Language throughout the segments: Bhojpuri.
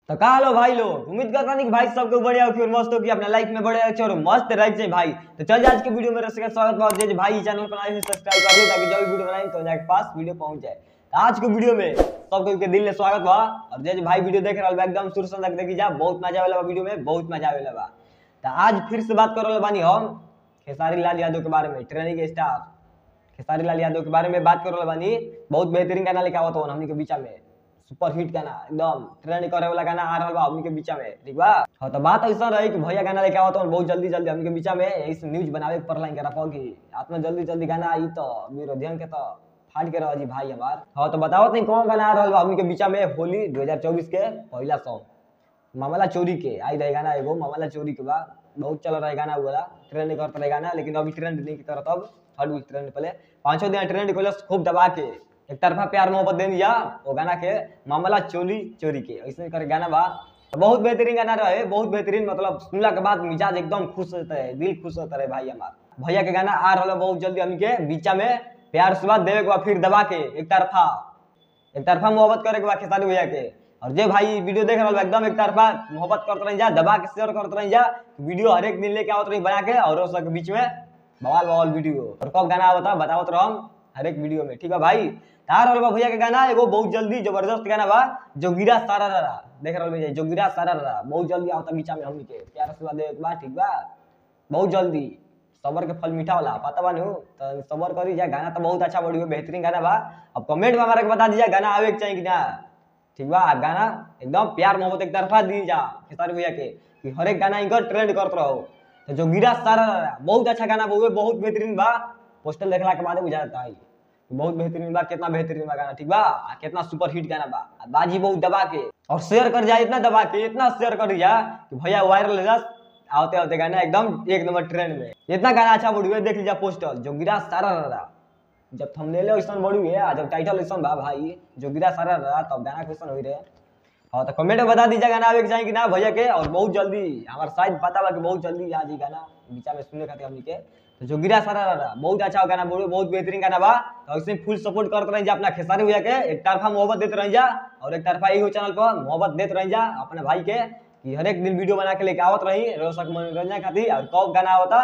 तो का लो भाई लोग, उम्मीद करता नहीं कि भाई सबको बढ़िया हो और मस्त हो कि अपना लाइफ में बढ़िया अच्छे और मस्त रह जाए भाई। तो चल आज के वीडियो में रसिका स्वागत बहुत जय भाई, चैनल पर आए सब्सक्राइब कर लो ताकि जो भी वीडियो बनाए तो जाके पास वीडियो पहुंच जाए। तो आज के वीडियो में सबको के दिल से स्वागत बा और जय भाई वीडियो देख रहा एकदम शुरू से तक देखी जा, बहुत मजा आवेला वीडियो में, बहुत मजा आवेला बा। तो आज फिर से बात कर बानी हम खेसारी लाल यादव के बारे में, ट्रेनिंग स्टार खेसारी लाल यादव के बारे में बात कर बानी। बहुत बेहतरीन गाना लेके आवत हो हमनी के बीच में, सुपर हिट गाना, एकदम ट्रेंड करे वाला गाना आ रहा बा हमनी के बीच में, ठीक बा। हां तो बात ऐसा रही कि भैया गाना लेके आवत हो बहुत जल्दी जल्दी हमनी के बीच में, ऐसे न्यूज़ बनावे पर लाइन करा पाओ कि इतना जल्दी जल्दी गाना आई तो विरोधियन के तो फाड़ के रह जी भाई हमार। हां तो बताओ नहीं कौन गाना आ रहा बा हमनी के बीच में, होली 2024 के पहला सॉन्ग मामला चोरी के आई रहे गाना, एगो मामला चोरी के बा, बहुत चल रहा है गाना, वाला ट्रेंड करता रहे गाना, लेकिन अभी ट्रेंड नहीं करत, अब थर्ड ट्रेंड पहले 5 दिन ट्रेंड को खूब दबा के एक तरफा प्यार मोहब्बत दे दिया वो गाना के मामला चोरी चोरी के ऐसे कर गाना बा। बहुत बेहतरीन गाना रहे, बहुत बेहतरीन, मतलब सुनला के बाद मिजाज एकदम खुश होता है, दिल खुश होता है भाई हमार। भैया के गाना आ रहा बहुत जल्दी हम के बीच में, प्यार से बात देवे के बाद फिर दबा के एक तरफा मोहब्बत करे के बाद खेसारी भैया के। और जे भाई वीडियो देख रहा एकदम एक तरफा मोहब्बत करते रह जा, दबा के शेयर करते रह जा, वीडियो हर एक दिन लेके आवत रही बना के और सबके बीच में बवाल वीडियो। और कब गाना आवता बतावत रहम हर एक वीडियो में, ठीक है भाई। तार अलवा भैया के गाना एगो बहुत जल्दी जबरदस्त गाना बा, जोगिरा सारा रहा, देख रहल भैया जोगिरा सारा रहा बहुत जल्दी आवता बीच में हमनी के, प्यार से बात एक बार, ठीक बा, बहुत जल्दी। सबर के फल मीठा वाला पता बा नु, तो सबर करी जा, गाना तो बहुत अच्छा बढ़िया बेहतरीन गाना बा। अब कमेंट में हमारा के बता दीजिए गाना आवे के चाहिए कि ना, ठीक बा। गाना एकदम प्यार मोहब्बत एक तरफा दी जा खेसारी भैया के कि हर एक गाना इनका ट्रेंड करत रहो। तो जोगिरा सारा रहा बहुत अच्छा गाना, बहुत बेहतरीन बा, पोस्टर देखला के बाद बुझा जाता है बहुत बेहतरीन बा, कितना बेहतरीन बा गाना, ठीक बा, कितना सुपर हिट गाना बा, बाजी बहुत दबा के और शेयर कर जा, इतना दबा के इतना शेयर कर जा कि भैया वायरल हो जा, आते आते गाना एकदम एक नंबर ट्रेंड में। इतना गाना अच्छा बढ़िया, देख लीजिए पोस्टर जोगिरा सारा रहा, जब थंबनेल ऐसा बढ़िया, जब टाइटल ऐसा बा भाई जोगिरा सारा रहा, तब गाना क्वेश्चन हो रहे। हाँ तो कमेंट में बता दीजिए गाना आवे के चाहिए कि ना भैया के, और बहुत जल्दी हमारे शायद पता बा कि बहुत जल्दी आ जी गाना बीच में सुनने खातिर हमनी के। तो जोगिरा सारा रहा बहुत अच्छा गाना, बहुत बेहतरीन गाना बा। तो ऐसे फुल सपोर्ट करते रह जा अपना खेसारी भैया के, एक तरफा मोहब्बत देते रह जा और एक तरफा इहो चैनल पर मोहब्बत देते रह जा अपने भाई के कि हर एक दिन वीडियो बना के लेके आवत रही रोशक मनोरंजन खातिर। और कब गाना आवता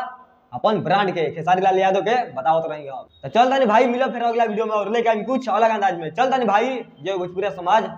अपन ब्रांड के खेसारी लाल यादव के बतावत रही। तो चल तानी भाई मिलो फिर अगला वीडियो में और लेके कुछ अलग अंदाज में, चल तानी भाई, जय भोजपुरिया समाज।